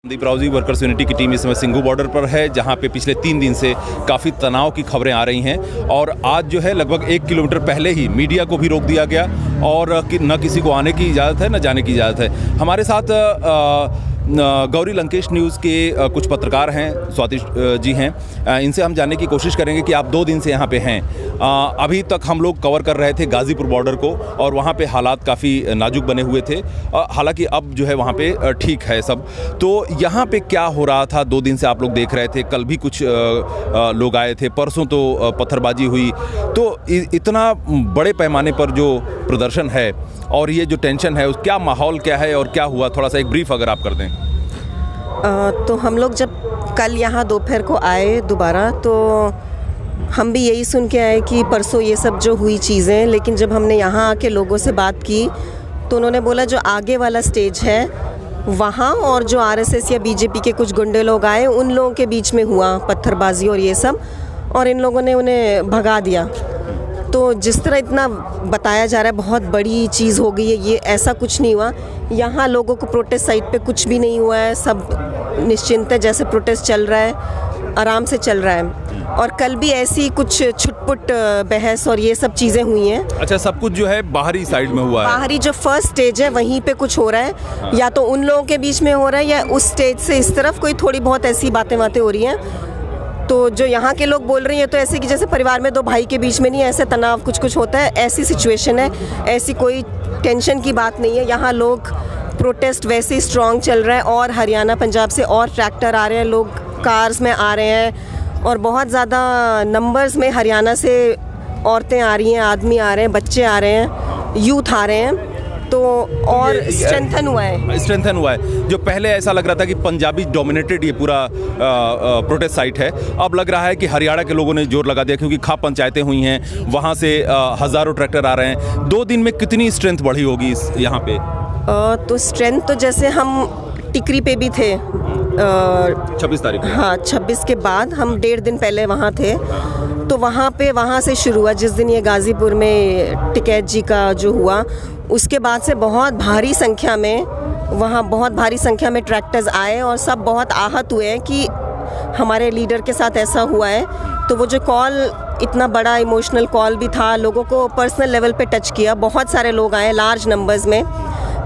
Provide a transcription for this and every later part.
दीप Rao ji workers unity की team इस समय सिंघू बॉर्डर पर है, जहां पे पिछले 3 दिन से काफ़ी तनाव की खबरें आ रही हैं और आज जो है लगभग 1 किलोमीटर पहले ही मीडिया को भी रोक दिया गया और न किसी को आने की इजाज़त है न जाने की इजाज़त है। हमारे साथ गौरी लंकेश न्यूज़ के कुछ पत्रकार हैं, स्वाति जी हैं, इनसे हम जानने की कोशिश करेंगे कि आप 2 दिन से यहाँ पे हैं। अभी तक हम लोग कवर कर रहे थे गाज़ीपुर बॉर्डर को और वहाँ पे हालात काफ़ी नाजुक बने हुए थे, हालांकि अब जो है वहाँ पे ठीक है सब। तो यहाँ पे क्या हो रहा था 2 दिन से आप लोग देख रहे थे, कल भी कुछ लोग आए थे, परसों तो पत्थरबाजी हुई, तो इतना बड़े पैमाने पर जो प्रदर्शन है और ये जो टेंशन है, क्या माहौल क्या है और क्या हुआ, थोड़ा सा एक ब्रीफ अगर आप कर दें। तो हम लोग जब कल यहाँ दोपहर को आए दोबारा, तो हम भी यही सुन के आए कि परसों ये सब जो हुई चीज़ें, लेकिन जब हमने यहाँ आके लोगों से बात की तो उन्होंने बोला जो आगे वाला स्टेज है वहाँ और जो आरएसएस या बीजेपी के कुछ गुंडे लोग आए उन लोगों के बीच में हुआ पत्थरबाजी और ये सब, और इन लोगों ने उन्हें भगा दिया। तो जिस तरह इतना बताया जा रहा है बहुत बड़ी चीज़ हो गई है, ये ऐसा कुछ नहीं हुआ। यहाँ लोगों को प्रोटेस्ट साइट पे कुछ भी नहीं हुआ है, सब निश्चिंत है, जैसे प्रोटेस्ट चल रहा है आराम से चल रहा है। और कल भी ऐसी कुछ छुटपुट बहस और ये सब चीज़ें हुई हैं। अच्छा, सब कुछ जो है बाहरी साइड में हुआ है, बाहरी जो फर्स्ट स्टेज है वहीं पे कुछ हो रहा है। हाँ। या तो उन लोगों के बीच में हो रहा है या उस स्टेज से इस तरफ कोई थोड़ी बहुत ऐसी बातें हो रही हैं। तो जो यहाँ के लोग बोल रहे हैं तो ऐसे कि जैसे परिवार में 2 भाई के बीच में नहीं, ऐसे तनाव कुछ होता है, ऐसी सिचुएशन है, ऐसी कोई टेंशन की बात नहीं है। यहाँ लोग प्रोटेस्ट वैसे ही स्ट्रॉन्ग चल रहा है और हरियाणा पंजाब से और ट्रैक्टर आ रहे हैं, लोग कार्स में आ रहे हैं और बहुत ज़्यादा नंबर्स में हरियाणा से औरतें आ रही हैं, आदमी आ रहे हैं, बच्चे आ रहे हैं, यूथ आ रहे हैं। तो और स्ट्रेंथन हुआ है। जो पहले ऐसा लग रहा था कि पंजाबी डोमिनेटेड ये पूरा प्रोटेस्ट साइट है, अब लग रहा है कि हरियाणा के लोगों ने जोर लगा दिया, क्योंकि खाप पंचायतें हुई हैं, वहाँ से हज़ारों ट्रैक्टर आ रहे हैं। 2 दिन में कितनी स्ट्रेंथ बढ़ी होगी इस यहाँ पे? तो स्ट्रेंथ तो जैसे हम टिकरी पे भी थे 26 तारीख। हाँ, 26 के बाद हम 1.5 दिन पहले वहाँ थे। तो वहाँ से शुरू हुआ जिस दिन ये गाज़ीपुर में टिकैत जी का जो हुआ, उसके बाद से बहुत भारी संख्या में ट्रैक्टर्स आए और सब बहुत आहत हुए हैं कि हमारे लीडर के साथ ऐसा हुआ है। तो वो जो कॉल, इतना बड़ा इमोशनल कॉल भी था, लोगों को पर्सनल लेवल पे टच किया। बहुत सारे लोग आए लार्ज नंबर्स में,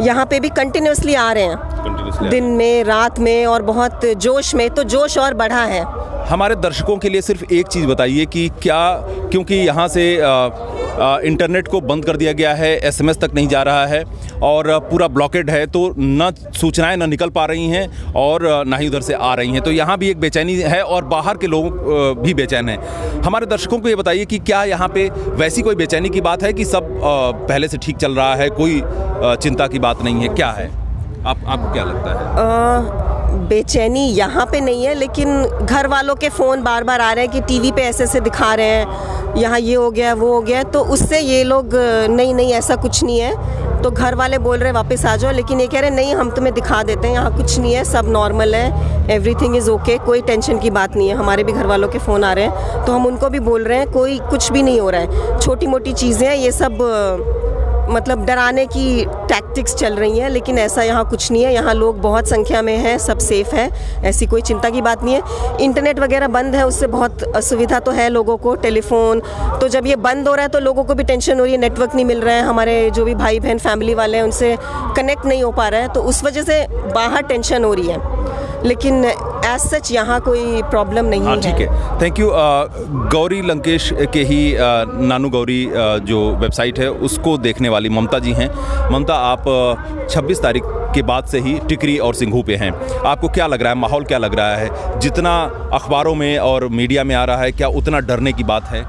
यहाँ पे भी कंटिन्यूसली आ रहे हैं, दिन में रात में, और बहुत जोश में, तो जोश और बढ़ा है। हमारे दर्शकों के लिए सिर्फ एक चीज़ बताइए कि क्या, क्योंकि यहाँ से इंटरनेट को बंद कर दिया गया है, एसएमएस तक नहीं जा रहा है और पूरा ब्लॉकेड है, तो न सूचनाएं न निकल पा रही हैं और ना ही उधर से आ रही हैं, तो यहाँ भी एक बेचैनी है और बाहर के लोग भी बेचैन हैं। हमारे दर्शकों को ये बताइए कि क्या यहाँ पे वैसी कोई बेचैनी की बात है कि सब पहले से ठीक चल रहा है, कोई चिंता की बात नहीं है, क्या है? आपको क्या लगता है? बेचैनी यहाँ पे नहीं है, लेकिन घर वालों के फ़ोन बार बार आ रहे हैं कि टीवी पे ऐसे दिखा रहे हैं, यहाँ ये हो गया वो हो गया, तो उससे ये लोग नहीं ऐसा कुछ नहीं है। तो घर वाले बोल रहे हैं वापस आ जाओ, लेकिन ये कह रहे हैं नहीं, हम तुम्हें दिखा देते हैं, यहाँ कुछ नहीं है, सब नॉर्मल है, एवरीथिंग इज़ ओके, कोई टेंशन की बात नहीं है। हमारे भी घर वालों के फ़ोन आ रहे हैं तो हम उनको भी बोल रहे हैं कोई कुछ भी नहीं हो रहा है, छोटी मोटी चीज़ें हैं, ये सब मतलब डराने की टैक्टिक्स चल रही हैं, लेकिन ऐसा यहाँ कुछ नहीं है। यहाँ लोग बहुत संख्या में हैं, सब सेफ़ है, ऐसी कोई चिंता की बात नहीं है। इंटरनेट वगैरह बंद है, उससे बहुत असुविधा तो है लोगों को, टेलीफोन, तो जब ये बंद हो रहा है तो लोगों को भी टेंशन हो रही है, नेटवर्क नहीं मिल रहा है, हमारे जो भी भाई बहन फैमिली वाले हैं उनसे कनेक्ट नहीं हो पा रहा है, तो उस वजह से बाहर टेंशन हो रही है, लेकिन एज सच यहाँ कोई प्रॉब्लम नहीं है। ठीक है, थैंक यू। गौरी लंकेश के ही नानू गौरी जो वेबसाइट है उसको देखने वाली ममता जी हैं। ममता, आप 26 तारीख के बाद से ही टिकरी और सिंघू पे हैं, आपको क्या लग रहा है, माहौल क्या लग रहा है? जितना अखबारों में और मीडिया में आ रहा है, क्या उतना डरने की बात है?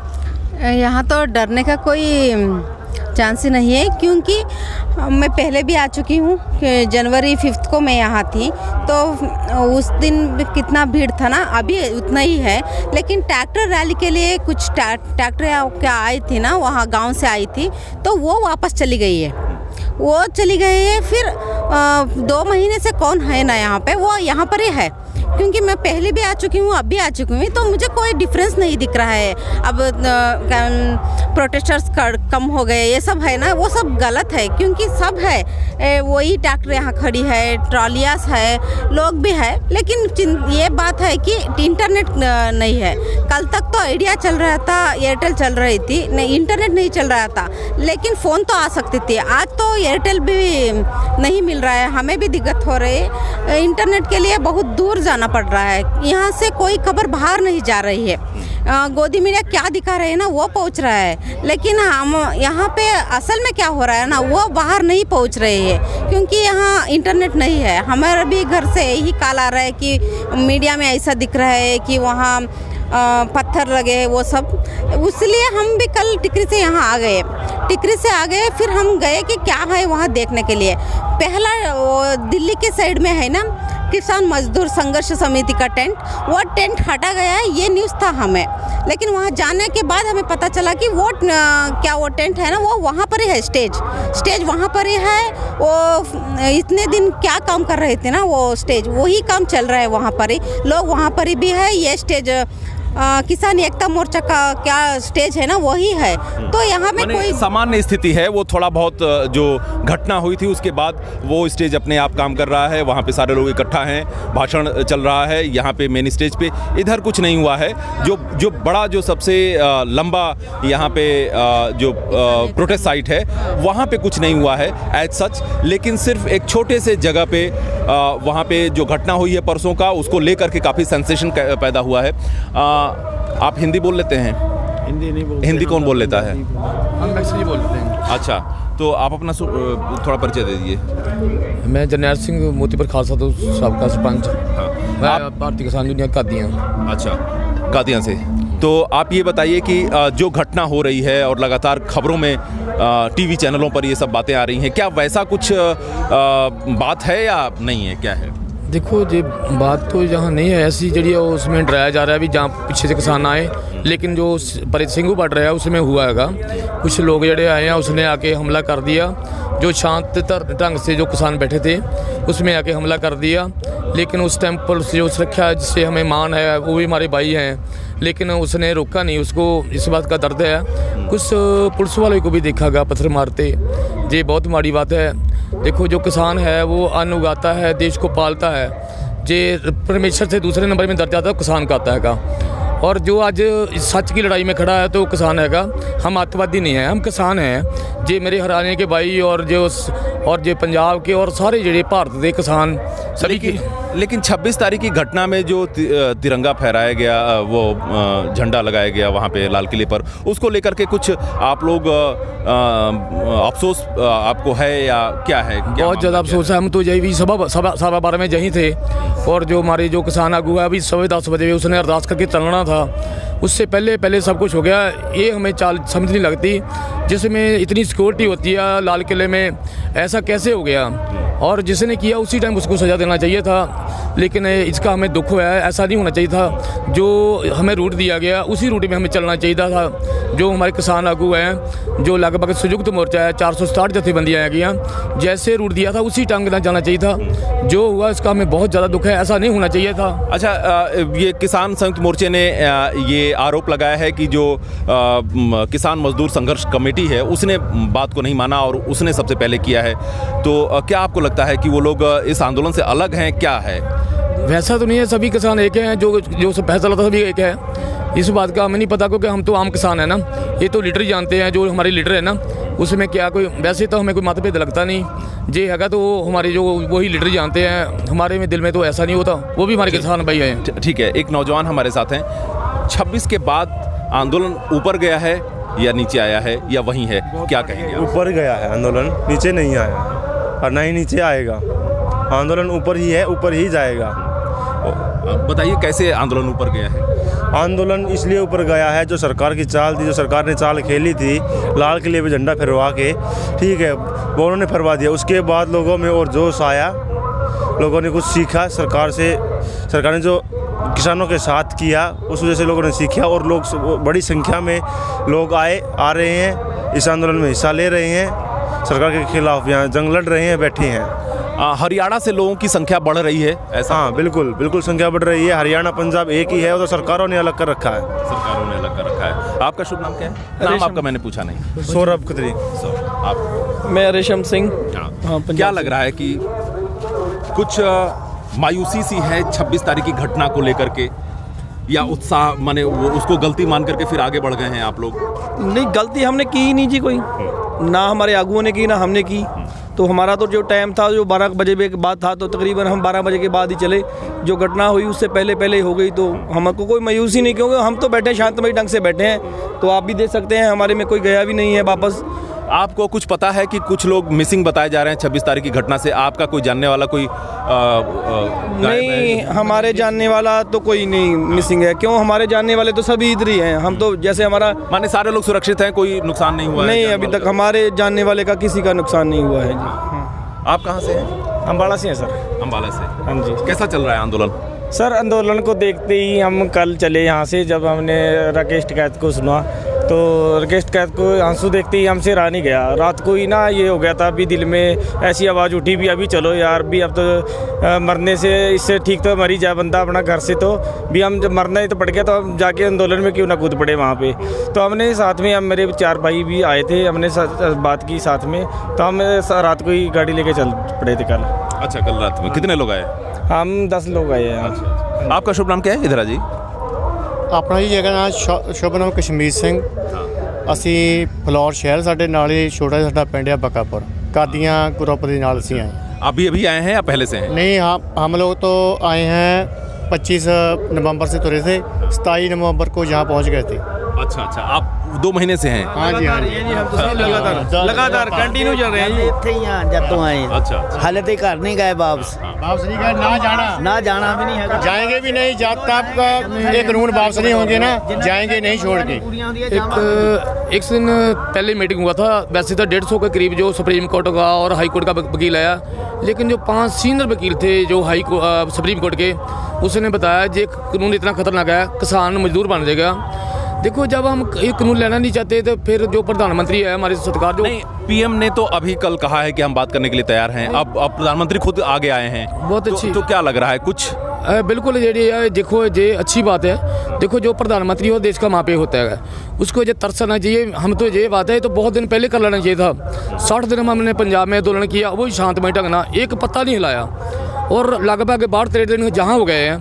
यहाँ तो डरने का कोई चांस ही नहीं है, क्योंकि मैं पहले भी आ चुकी हूँ, जनवरी 5 को मैं यहाँ थी, तो उस दिन कितना भीड़ था ना, अभी उतना ही है। लेकिन ट्रैक्टर रैली के लिए कुछ ट्रैक्टर क्या आई थी ना, वहाँ गांव से आई थी, तो वो वापस चली गई है, फिर 2 महीने से कौन है ना यहाँ पे, वो यहाँ पर ही है। क्योंकि मैं पहले भी आ चुकी हूँ, अब भी आ चुकी हूँ, तो मुझे कोई डिफरेंस नहीं दिख रहा है। अब प्रोटेस्टर्स कम हो गए, ये सब है ना, वो सब गलत है। क्योंकि सब है, वही ट्रैक्टर यहाँ खड़ी है, ट्रॉलियास है, लोग भी है, लेकिन ये बात है कि इंटरनेट नहीं है। कल तक तो आइडिया चल रहा था, एयरटेल चल रही थी, नहीं इंटरनेट नहीं चल रहा था, लेकिन फ़ोन तो आ सकती थी। आज तो एयरटेल भी नहीं मिल रहा है, हमें भी दिक्कत हो रही है। इंटरनेट के लिए बहुत दूर जाना पड़ रहा है, यहाँ से कोई खबर बाहर नहीं जा रही है। गोदी मीडिया क्या दिखा रहे हैं ना, वो पहुँच रहा है, लेकिन हम यहाँ पे असल में क्या हो रहा है ना, वो बाहर नहीं पहुँच रहे हैं, क्योंकि यहाँ इंटरनेट नहीं है। हमारे भी घर से यही कॉल आ रहा है कि मीडिया में ऐसा दिख रहा है कि वहाँ पत्थर लगे, वो सब। इसलिए हम भी कल टिकरी से यहाँ आ गए, टिकरी से आ गए, फिर हम गए कि क्या है वहाँ देखने के लिए। पहला वो दिल्ली के साइड में है ना किसान मजदूर संघर्ष समिति का टेंट, वो टेंट हटा गया है, ये न्यूज़ था हमें। लेकिन वहाँ जाने के बाद हमें पता चला कि वो क्या वो टेंट है ना, वो वहाँ पर ही है, स्टेज वहाँ पर ही है। वो इतने दिन क्या काम कर रहे थे ना, वो स्टेज वही काम चल रहा है वहाँ पर ही, लोग वहाँ पर ही भी है। ये स्टेज किसान एकता मोर्चा का क्या स्टेज है ना, वही है। तो यहाँ में कोई सामान्य स्थिति है, वो थोड़ा बहुत जो घटना हुई थी उसके बाद वो स्टेज अपने आप काम कर रहा है, वहाँ पे सारे लोग इकट्ठा हैं, भाषण चल रहा है यहाँ पे मेन स्टेज पे। इधर कुछ नहीं हुआ है। जो बड़ा जो सबसे लंबा यहाँ पे जो प्रोटेस्ट साइट है वहाँ पे कुछ नहीं हुआ है एज सच, लेकिन सिर्फ एक छोटे से जगह पे वहाँ पे जो घटना हुई है परसों का, उसको लेकर के काफ़ी सेंसेशन पैदा हुआ है। आप हिंदी बोल लेते हैं? हिंदी नहीं बोलते। हिंदी कौन बोल लेता है? हम मैक्सिली बोलते हैं। अच्छा, तो आप अपना थोड़ा परिचय दे दीजिए। मैं जरनैल सिंह मोतीपुर खालसा तो साबका सरपंच। हाँ, मैं भारतीय किसान यूनियन कादियाँ। अच्छा, कादियाँ से। तो आप ये बताइए कि जो घटना हो रही है और लगातार खबरों में टीवी चैनलों पर ये सब बातें आ रही हैं, क्या वैसा कुछ बात है या नहीं है, क्या है? देखो जी, बात तो जहाँ नहीं है ऐसी जड़ी है, उसमें डराया जा रहा है भी जहाँ पीछे से किसान आए, लेकिन जो पर सिंघू बढ़ रहा है उसमें हुआ हैगा। कुछ लोग जड़े आए हैं, उसने आके हमला कर दिया। जो शांत ढंग से जो किसान बैठे थे उसमें आके हमला कर दिया। लेकिन उस टाइम पुलिस जो सुरक्षा जिससे हमें मान है, वो भी हमारे भाई हैं, लेकिन उसने रोका नहीं। उसको इस बात का दर्द है। कुछ पुलिस वालों को भी देखा गया पत्थर मारते, ये बहुत माड़ी बात है। देखो, जो किसान है वो अन्न उगाता है, देश को पालता है। जे परमेश्वर से दूसरे नंबर में दर्जा आता है किसान का आता हैगा। और जो आज सच की लड़ाई में खड़ा है तो किसान हैगा। हम आतंकवादी नहीं हैं, हम किसान हैं। जे मेरे हरियाणा के भाई और जो पंजाब के और सारे जो भारत के किसान सभी की। लेकिन 26 तारीख की घटना में जो तिरंगा फहराया गया, वो झंडा लगाया गया वहाँ पे लाल किले पर, उसको लेकर के कुछ आप लोग अफसोस आपको है या क्या है? बहुत ज़्यादा अफसोस है। हम तो यही भी सवा 12 में यहीं थे, और जो हमारे जो किसान आगू है अभी 10:15 बजे उसने अरदास करके चलना था। उससे पहले सब कुछ हो गया। ये हमें चाल समझ नहीं लगती, जिसमें इतनी सिक्योरिटी होती है लाल किले में, ऐसा कैसे हो गया? और जिसने किया उसी टाइम उसको सज़ा देना चाहिए था, लेकिन इसका हमें दुख हुआ है। ऐसा नहीं होना चाहिए था। जो हमें रूट दिया गया उसी रूट में हमें चलना चाहिए था। जो हमारे किसान आगू हैं, जो लगभग संयुक्त मोर्चा है, 460 जथेबंदियाँ हैं गया, जैसे रूट दिया था उसी टांग में जाना चाहिए था। जो हुआ इसका हमें बहुत ज़्यादा दुख है, ऐसा नहीं होना चाहिए था। अच्छा, ये किसान संयुक्त मोर्चे ने ये आरोप लगाया है कि जो किसान मजदूर संघर्ष कमेटी है उसने बात को नहीं माना और उसने सबसे पहले किया है। तो क्या आपको लगता है कि वो लोग इस आंदोलन से अलग हैं, क्या है? वैसा तो नहीं है, सभी किसान एक हैं। जो फैसला था सभी एक है। इस बात का हमें नहीं पता, क्योंकि हम तो आम किसान है ना। ये तो लीडर जानते हैं, जो हमारे लीडर है ना, उसमें क्या कोई वैसे तो हमें कोई मतभेद लगता नहीं। जे हैगा तो हमारे जो वही लीडर जानते हैं। हमारे में दिल में तो ऐसा नहीं होता। वो भी हमारे किसान भाई हैं। ठीक है, एक नौजवान हमारे साथ हैं। 26 के बाद आंदोलन ऊपर गया है या नीचे आया है या वहीं है, क्या कहेंगे? ऊपर गया है आंदोलन, नीचे नहीं आया और ना ही नीचे आएगा। आंदोलन ऊपर ही है, ऊपर ही जाएगा। बताइए कैसे आंदोलन ऊपर गया है? आंदोलन इसलिए ऊपर गया है, जो सरकार की चाल थी, जो सरकार ने चाल खेली थी लाल किले पे झंडा फहरवा के, ठीक है, वो उन्होंने फहरवा दिया। उसके बाद लोगों में और जोश आया, लोगों ने कुछ सीखा सरकार से। सरकार ने जो किसानों के साथ किया उस वजह से लोगों ने सीखा, और लोग बड़ी संख्या में लोग आ रहे हैं, इस आंदोलन में हिस्सा ले रहे हैं, सरकार के खिलाफ यहाँ जंग लड़ रहे हैं, बैठे हैं। हरियाणा से लोगों की संख्या बढ़ रही है ऐसा? हाँ बिल्कुल बिल्कुल संख्या बढ़ रही है। हरियाणा पंजाब एक ही है, वो तो सरकारों ने अलग कर रखा है। सरकारों ने अलग कर रखा है। आपका शुभ नाम क्या है? नाम आपका मैंने पूछा नहीं। सौरभ खत्री। आप? मैं रेशम सिंह। हाँ, क्या लग रहा है कि कुछ मायूसी सी है 26 तारीख की घटना को लेकर के, या उत्साह माने वो उसको गलती मान करके फिर आगे बढ़ गए हैं आप लोग? नहीं, गलती हमने की ही नहीं जी कोई, ना हमारे आगुओं ने की ना हमने की। तो हमारा तो जो टाइम था जो 12 बजे के बाद था, तो तकरीबन हम 12 बजे के बाद ही चले। जो घटना हुई उससे पहले पहले हो गई, तो हमको कोई मायूसी नहीं, क्योंकि हम तो बैठे शांतमय ढंग से बैठे हैं। तो आप भी देख सकते हैं हमारे में कोई गया भी नहीं है वापस। आपको कुछ पता है कि कुछ लोग मिसिंग बताए जा रहे हैं 26 तारीख की घटना से? आपका कोई जानने वाला कोई नहीं, हमारे जानने वाला तो कोई नहीं मिसिंग है। क्यों, हमारे जानने वाले तो सभी इधर ही हैं। हम तो जैसे हमारा माने सारे लोग सुरक्षित हैं, कोई नुकसान नहीं हुआ है? नहीं, अभी तक हमारे जानने वाले का किसी का नुकसान नहीं हुआ है जी। आप कहाँ से हैं? अम्बाड़ा से हैं सर। अम्बाला से। हाँ जी कैसा चल रहा है आंदोलन? सर, आंदोलन को देखते ही हम कल चले यहाँ से। जब हमने राकेश टिकैत को सुना तो राकेश टिकैत को आंसू देखते ही हमसे रहा नहीं गया। रात को ही ना ये हो गया था, अभी दिल में ऐसी आवाज़ उठी भी अभी चलो यार, भी अब तो मरने से इससे ठीक तो मर ही जाए बंदा अपना घर से। तो भी हम जब मरना ही तो पड़ गया, तो हम जाके आंदोलन में क्यों ना कूद पड़े वहाँ पे। तो हमने साथ में, हम मेरे 4 भाई भी आए थे, हमने बात की साथ में। तो हम रात को ही गाड़ी लेके चल पड़े थे कल। अच्छा, कल रात में कितने लोग आए? हम 10 लोग आए हैं। अच्छा। आपका शुभ नाम क्या है? इधर जी। ਆਪਣਾ ਜੀ ਜਗ੍ਹਾ ਨਾਮ ਸ਼ੁਭ ਨਾਮ ਕਸ਼ਮੀਰ ਸਿੰਘ। ਅਸੀਂ ਫਲੋਰ ਸ਼ਹਿਰ, ਸਾਡੇ ਨਾਲ ਹੀ ਛੋਟਾ ਜਿਹਾ ਸਾਡਾ ਪਿੰਡ ਹੈ ਬਕਾਪੁਰ, ਕਾਦੀਆਂ ਗਰੁੱਪ ਦੇ ਨਾਲ ਅਸੀਂ ਆਏ। अभी अभी आए हैं या पहले से हैं? नहीं, हम लोग तो आए हैं 25 नवंबर से तुरे थे, 27 नवंबर को यहाँ पहुँच गए थे। अच्छा अच्छा, आप 2 महीने से हैं? हाँ जी हाँ जी, लगातार कंटिन्यू चल रहे हैं जी। ਇੱਥੇ ਹੀ ਆ ਜਦ ਤੋਂ ਆਏ ਹਾਂ। अच्छा ਹਾਲੇ ਤੇ ਘਰ ਨਹੀਂ ਗਏ वापस वापस नहीं गए, ना जाना, ना जाना भी नहीं है। जाएंगे भी नहीं जब तक ये कानून वापस नहीं होंगे ना, जाएंगे नहीं छोड़ के। एक दिन पहले मीटिंग हुआ था, वैसे तो 150 के करीब जो सुप्रीम कोर्ट का और हाई कोर्ट का वकील आया, लेकिन जो 5 सीनियर वकील थे जो सुप्रीम कोर्ट के, उसने बताया ये कानून इतना खतरनाक है, किसान मजदूर बन जाएगा। देखो, जब हम ये कानून लेना नहीं चाहते तो फिर जो प्रधानमंत्री है हमारी सरकार, जो नहीं, पीएम ने तो अभी कल कहा है कि हम बात करने के लिए तैयार हैं। अब प्रधानमंत्री खुद आगे आए हैं, बहुत अच्छी। तो क्या लग रहा है कुछ? बिल्कुल जी, देखो ये अच्छी बात है। देखो, जो प्रधानमंत्री हो देश का मापे होता है, उसको ये तरसना चाहिए। हम तो ये बात है तो बहुत दिन पहले कर लेना चाहिए था। 60 दिन हमने पंजाब में आंदोलन किया, वो शांतमय ढंग ना, एक पत्ता नहीं हिलाया। और लगभग 12-13 दिन जहाँ हो गए हैं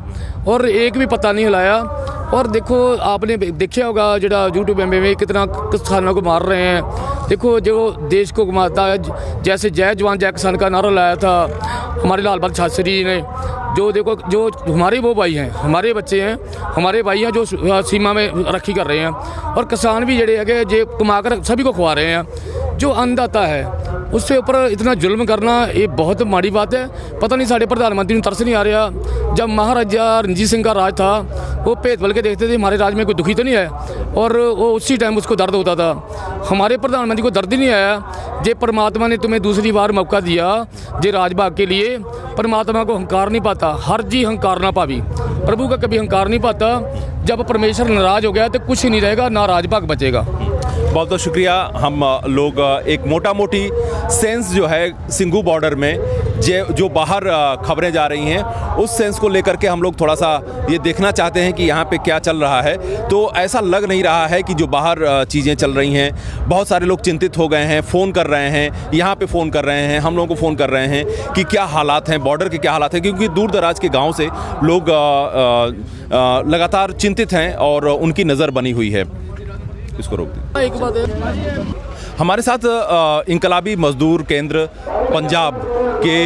और एक भी पत्ता नहीं हिलाया। और देखो, आपने देखा होगा जो यूट्यूब में कितना किसानों को मार रहे हैं। देखो, जो देश को घुमाता है, जैसे जय जवान जय किसान का नारा लाया था हमारे लाल बहादुर शास्त्री ने। जो देखो, जो हमारे वो भाई हैं, हमारे बच्चे हैं, हमारे भाई हैं जो सीमा में राखी कर रहे हैं। और किसान भी जड़े है जे कमा कर सभी को खुआ रहे हैं। जो अन्नदाता है उससे ऊपर इतना जुल्म करना ये बहुत माड़ी बात है। पता नहीं साढ़े प्रधानमंत्री तरस नहीं आ रहा। जब महाराजा रणजीत सिंह का राज था, वो पेट बल के देखते थे हमारे राज में कोई दुखी तो नहीं है, और वो उसी टाइम उसको दर्द होता था। हमारे प्रधानमंत्री को दर्द ही नहीं आया। जे परमात्मा ने तुम्हें दूसरी बार मौका दिया जे राजभाग के लिए, परमात्मा को हंकार नहीं पाता, हर जी हंकार ना पावी, प्रभु का कभी हंकार नहीं पाता। जब परमेश्वर नाराज हो गया तो कुछ नहीं रहेगा, ना राजभाग बचेगा। बहुत बहुत शुक्रिया। हम लोग एक मोटा मोटी सेंस जो है सिंघू बॉर्डर में जो बाहर खबरें जा रही हैं, उस सेंस को लेकर के हम लोग थोड़ा सा ये देखना चाहते हैं कि यहाँ पे क्या चल रहा है। तो ऐसा लग नहीं रहा है कि जो बाहर चीज़ें चल रही हैं, बहुत सारे लोग चिंतित हो गए हैं, फ़ोन कर रहे हैं, यहाँ पे फ़ोन कर रहे हैं, हम लोगों को फ़ोन कर रहे हैं कि क्या हालात हैं, बॉर्डर के क्या हालात हैं, क्योंकि दूर दराज के गाँव से लोग लगातार चिंतित हैं और उनकी नज़र बनी हुई है। इसको रोक दें। एक बात है, हमारे साथ इंकलाबी मजदूर केंद्र पंजाब के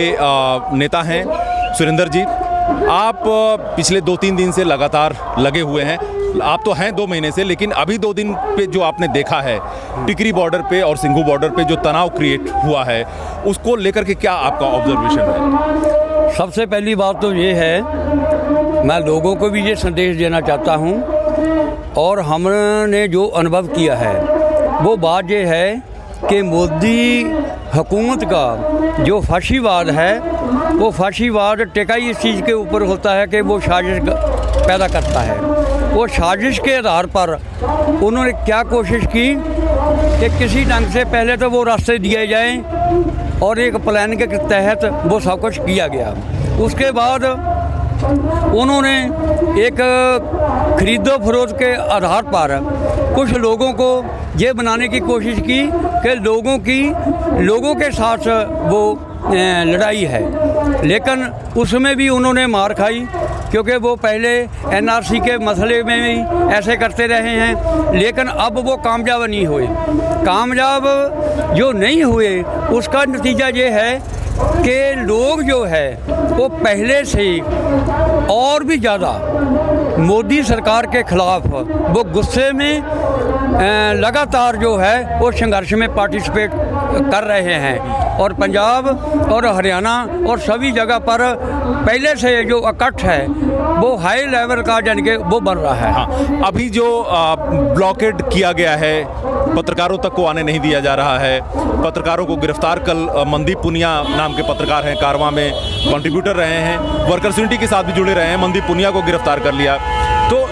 नेता हैं सुरेंद्र जी। आप पिछले 2-3 दिन से लगातार लगे हुए हैं। आप तो हैं 2 महीने से, लेकिन अभी 2 दिन पे जो आपने देखा है टिकरी बॉर्डर पे और सिंघू बॉर्डर पे जो तनाव क्रिएट हुआ है, उसको लेकर के क्या आपका ऑब्जर्वेशन है? सबसे पहली बात तो ये है, मैं लोगों को भी ये संदेश देना चाहता हूँ, और हमने जो अनुभव किया है वो बात ये है कि मोदी हुकूमत का जो फाशीवाद है, वो फाशीवाद टिका इस चीज़ के ऊपर होता है कि वो साजिश पैदा करता है। वो साजिश के आधार पर उन्होंने क्या कोशिश की कि किसी ढंग से पहले तो वो रास्ते दिए जाएं और एक प्लान के तहत वो सब कुछ किया गया। उसके बाद उन्होंने एक खरीदो फरोख्त के आधार पर कुछ लोगों को ये बनाने की कोशिश की कि लोगों के साथ वो लड़ाई है, लेकिन उसमें भी उन्होंने मार खाई, क्योंकि वो पहले एनआरसी के मसले में भी ऐसे करते रहे हैं, लेकिन अब वो कामयाब नहीं हुए। कामयाब जो नहीं हुए उसका नतीजा ये है कि लोग जो है वो पहले से और भी ज़्यादा मोदी सरकार के ख़िलाफ़ वो गुस्से में लगातार जो है वो संघर्ष में पार्टिसिपेट कर रहे हैं। और पंजाब और हरियाणा और सभी जगह पर पहले से जो इकट्ठ है वो हाई लेवल का यानी कि वो बन रहा है। हाँ, अभी जो ब्लॉकेड किया गया है, पत्रकारों तक को आने नहीं दिया जा रहा है, पत्रकारों को गिरफ्तार, कल मनदीप पुनिया नाम के पत्रकार हैं, कारवां में कंट्रीब्यूटर रहे हैं, वर्कर्स यूनिटी के साथ भी जुड़े रहे हैं, मनदीप पुनिया को गिरफ्तार कर लिया। तो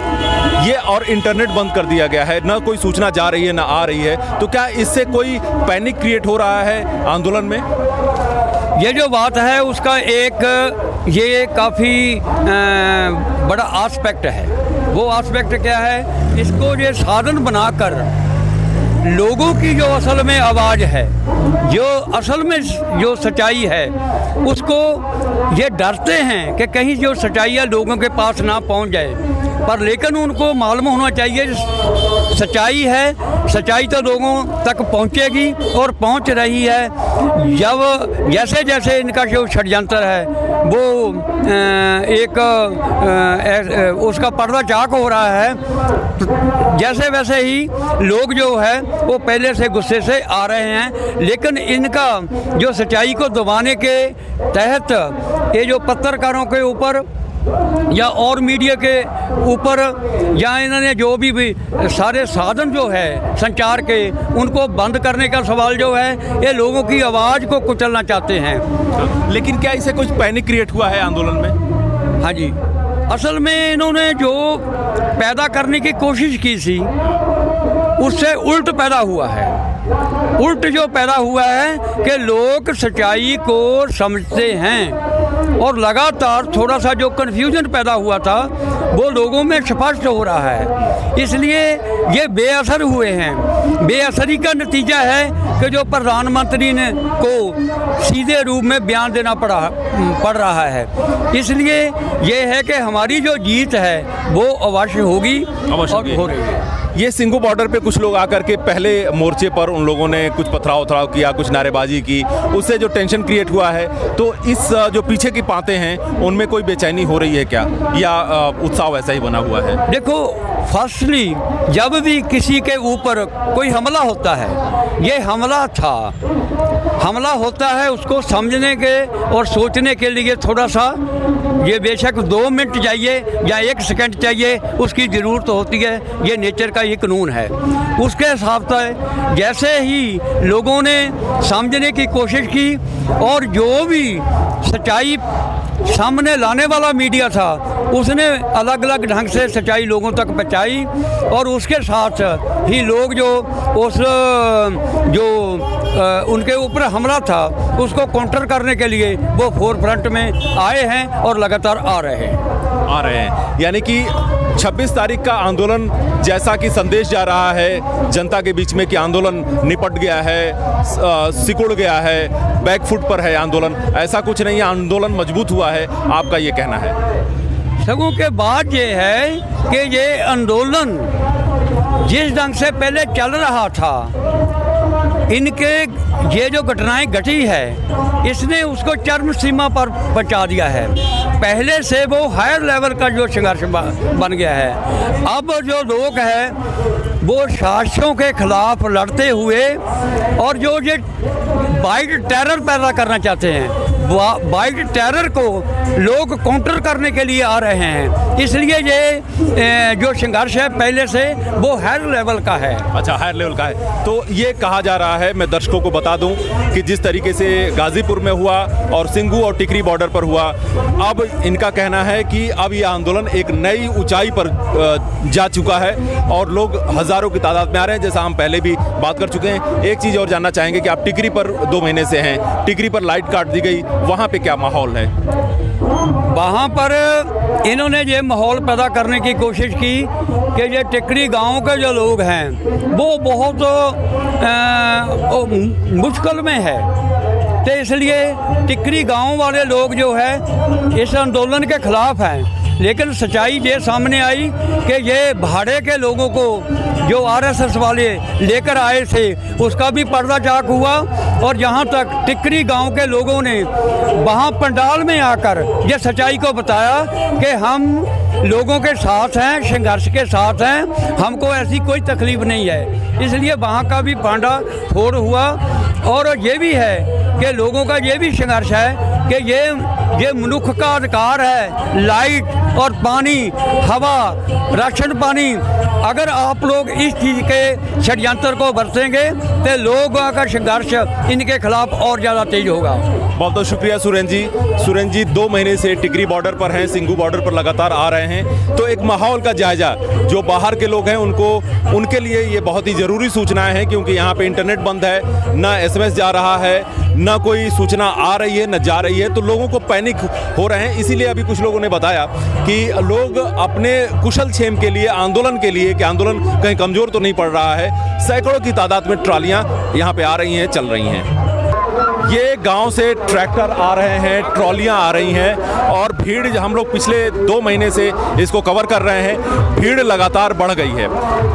ये और इंटरनेट बंद कर दिया गया है, ना कोई सूचना जा रही है ना आ रही है, तो क्या इससे कोई पैनिक क्रिएट हो रहा है आंदोलन में? ये जो बात है उसका एक ये काफ़ी बड़ा आस्पेक्ट है। वो आस्पेक्ट क्या है, इसको ये साधन बनाकर लोगों की जो असल में आवाज़ है, जो असल में जो सच्चाई है, उसको ये डरते हैं कि कहीं जो सच्चाई है लोगों के पास ना पहुंच जाए, पर लेकिन उनको मालूम होना चाहिए सच्चाई है, सच्चाई तो लोगों तक पहुंचेगी और पहुंच रही है। जब जैसे जैसे इनका जो षड्यंत्र है वो उसका पर्दा चाक हो रहा है, जैसे वैसे ही लोग जो है वो पहले से गुस्से से आ रहे हैं, लेकिन इनका जो सच्चाई को दबाने के तहत ये जो पत्रकारों के ऊपर या और मीडिया के ऊपर या इन्होंने जो भी सारे साधन जो है संचार के उनको बंद करने का सवाल जो है, ये लोगों की आवाज़ को कुचलना चाहते हैं। लेकिन क्या इससे कुछ पैनिक क्रिएट हुआ है आंदोलन में? हाँ जी, असल में इन्होंने जो पैदा करने की कोशिश की थी उससे उल्ट पैदा हुआ है। उल्ट जो पैदा हुआ है कि लोग सच्चाई को समझते हैं और लगातार थोड़ा सा जो कन्फ्यूजन पैदा हुआ था वो लोगों में स्पष्ट हो रहा है, इसलिए ये बेअसर हुए हैं। बेअसरी का नतीजा है कि जो प्रधानमंत्री ने को सीधे रूप में बयान देना पड़ रहा है। इसलिए ये है कि हमारी जो जीत है वो अवश्य होगी और हो रही है। ये सिंघू बॉर्डर पे कुछ लोग आकर के पहले मोर्चे पर उन लोगों ने कुछ पथराव उथराव किया, कुछ नारेबाजी की, उससे जो टेंशन क्रिएट हुआ है, तो इस जो पीछे की बातें हैं उनमें कोई बेचैनी हो रही है क्या, या उत्साह वैसा ही बना हुआ है? देखो, फर्स्टली जब भी किसी के ऊपर कोई हमला होता है, ये हमला होता है उसको समझने के और सोचने के लिए थोड़ा सा ये बेशक 2 मिनट चाहिए या 1 सेकंड चाहिए, उसकी ज़रूरत होती है। ये नेचर का ये कानून है। उसके हिसाब से जैसे ही लोगों ने समझने की कोशिश की और जो भी सच्चाई सामने लाने वाला मीडिया था उसने अलग अलग ढंग से सच्चाई लोगों तक पहुंचाई, और उसके साथ ही लोग उनके ऊपर हमला था उसको काउंटर करने के लिए वो फोर फ्रंट में आए हैं और लगातार आ रहे हैं। यानी कि 26 तारीख का आंदोलन जैसा कि संदेश जा रहा है जनता के बीच में कि आंदोलन निपट गया है, सिकुड़ गया है, बैकफुट पर है आंदोलन, ऐसा कुछ नहीं है, आंदोलन मजबूत हुआ है, आपका ये कहना है? सगों के बाद ये है कि ये आंदोलन जिस ढंग से पहले चल रहा था, इनके ये जो घटनाएं घटी है इसने उसको चरम सीमा पर पहुंचा दिया है। पहले से वो हायर लेवल का जो संघर्ष बन गया है। अब जो लोग हैं वो शासकों के खिलाफ लड़ते हुए और जो ये वाइड टेरर पैदा करना चाहते हैं वाइट टेरर को लोग काउंटर करने के लिए आ रहे हैं। इसलिए ये जो संघर्ष है पहले से वो हायर लेवल का है। अच्छा, हायर लेवल का है। तो ये कहा जा रहा है, मैं दर्शकों को बता दूं कि जिस तरीके से गाजीपुर में हुआ और सिंघू और टिकरी बॉर्डर पर हुआ, अब इनका कहना है कि अब ये आंदोलन एक नई ऊंचाई पर जा चुका है और लोग हज़ारों की तादाद में आ रहे हैं, जैसा हम पहले भी बात कर चुके हैं। एक चीज़ और जानना चाहेंगे कि आप टिकरी पर 2 महीने से हैं, टिकरी पर लाइट काट दी गई, वहाँ पे क्या माहौल है? वहाँ पर इन्होंने ये माहौल पैदा करने की कोशिश की कि ये टिकरी गांव के जो लोग हैं वो बहुत मुश्किल में है, तो इसलिए टिकरी गांव वाले लोग जो है इस आंदोलन के खिलाफ हैं। लेकिन सच्चाई ये सामने आई कि ये भाड़े के लोगों को जो आरएसएस वाले लेकर आए थे उसका भी पर्दाचाक हुआ और यहाँ तक टिकरी गांव के लोगों ने वहाँ पंडाल में आकर ये सच्चाई को बताया कि हम लोगों के साथ हैं, संघर्ष के साथ हैं, हमको ऐसी कोई तकलीफ नहीं है। इसलिए वहाँ का भी पांडा फोड़ हुआ। और ये भी है कि लोगों का ये भी संघर्ष है कि ये मनुष्य का अधिकार है, लाइट और पानी, हवा, राशन पानी। अगर आप लोग इस चीज़ के षड्यंत्र को बरतेंगे तो लोगों का संघर्ष इनके खिलाफ और ज़्यादा तेज होगा। बहुत बहुत शुक्रिया सुरेंद्र जी। सुरेंद्र जी 2 महीने से टिकरी बॉर्डर पर हैं, सिंघू बॉर्डर पर लगातार आ रहे हैं, तो एक माहौल का जायजा जो बाहर के लोग हैं उनके लिए ये बहुत ही ज़रूरी सूचनाएं हैं, क्योंकि यहाँ पे इंटरनेट बंद है, ना एसएमएस जा रहा है, ना कोई सूचना आ रही है न जा रही है, तो लोगों को पैनिक हो रहे हैं। इसीलिए अभी कुछ लोगों ने बताया कि लोग अपने कुशल क्षेम के लिए, आंदोलन के लिए, कि आंदोलन कहीं कमज़ोर तो नहीं पड़ रहा है, सैकड़ों की तादाद में ट्रालियाँ यहाँ पे आ रही हैं, चल रही हैं। ये गांव से ट्रैक्टर आ रहे हैं, ट्रॉलियां आ रही हैं और भीड़, हम लोग पिछले 2 महीने से इसको कवर कर रहे हैं, भीड़ लगातार बढ़ गई है।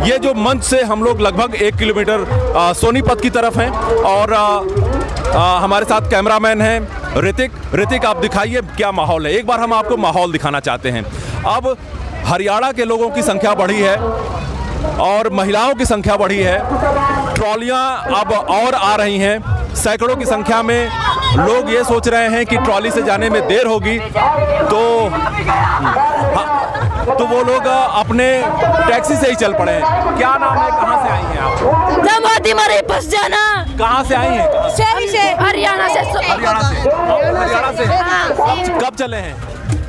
ये जो मंच से हम लोग लगभग 1 किलोमीटर सोनीपत की तरफ हैं और हमारे साथ कैमरामैन हैं ऋतिक, आप दिखाइए क्या माहौल है। एक बार हम आपको माहौल दिखाना चाहते हैं। अब हरियाणा के लोगों की संख्या बढ़ी है और महिलाओं की संख्या बढ़ी है, ट्रॉलियां अब और आ रही हैं, सैकड़ों की संख्या में लोग ये सोच रहे हैं कि ट्रॉली से जाने में देर होगी तो वो लोग अपने टैक्सी से ही चल पड़े हैं। क्या नाम है, कहाँ से आई हैं आप? दमादी मारे फंस जाना। कहाँ से आई हैं? से हरियाणा से। हरियाणा से कब चले हैं?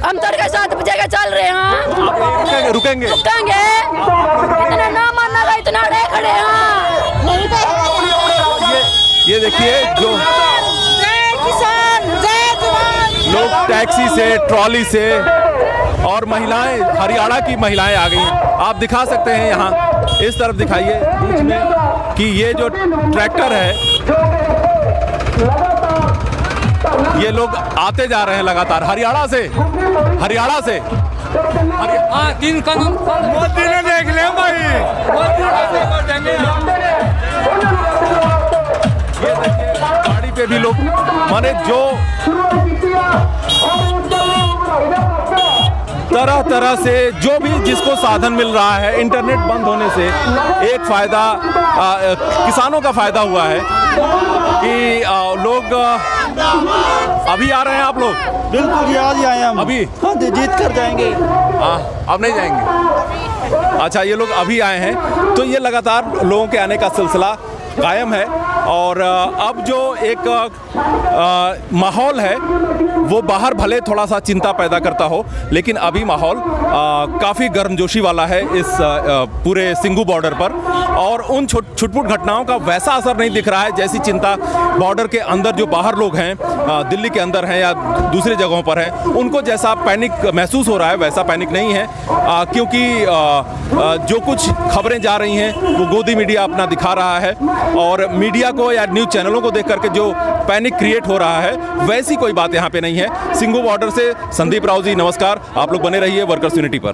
हम तड़के 7 बजे के चल रहे हैं। रुकेंगे इतना ना मानना का, इतना खड़े हैं। ये देखिए जो लोग टैक्सी से, ट्रॉली से, और महिलाएं, हरियाणा की महिलाएं आ गई हैं। आप दिखा सकते हैं यहाँ, इस तरफ दिखाइए बीच में, कि ये जो ट्रैक्टर है ये लोग आते जा रहे हैं लगातार हरियाणा से। तीन कदम मोदी ने देख लिया भाई। ये देखिए गाड़ी पे भी लोग, माने जो तरह तरह से जो भी जिसको साधन मिल रहा है, इंटरनेट बंद होने से एक फ़ायदा किसानों का फ़ायदा हुआ है कि लोग अभी आ रहे हैं। आप लोग? बिल्कुल जी, आज ही आए हम। अभी? हाँ, जीत कर जाएंगे। अब नहीं जाएंगे? अच्छा, ये लोग अभी आए हैं, तो ये लगातार लोगों के आने का सिलसिला कायम है। और अब जो एक माहौल है वो बाहर भले थोड़ा सा चिंता पैदा करता हो, लेकिन अभी माहौल काफ़ी गर्मजोशी वाला है इस पूरे सिंघू बॉर्डर पर, और उन छुटपुट घटनाओं का वैसा असर नहीं दिख रहा है जैसी चिंता बॉर्डर के अंदर जो बाहर लोग हैं, दिल्ली के अंदर हैं या दूसरी जगहों पर हैं, उनको जैसा पैनिक महसूस हो रहा है वैसा पैनिक नहीं है, क्योंकि जो कुछ खबरें जा रही हैं वो गोदी मीडिया अपना दिखा रहा है, और मीडिया को या न्यूज़ चैनलों को देख करके जो पैनिक क्रिएट हो रहा है वैसी कोई बात यहाँ पे नहीं है। सिंघू बॉर्डर से संदीप राव जी, नमस्कार। आप लोग बने रहिए वर्कर्स यूनिटी पर।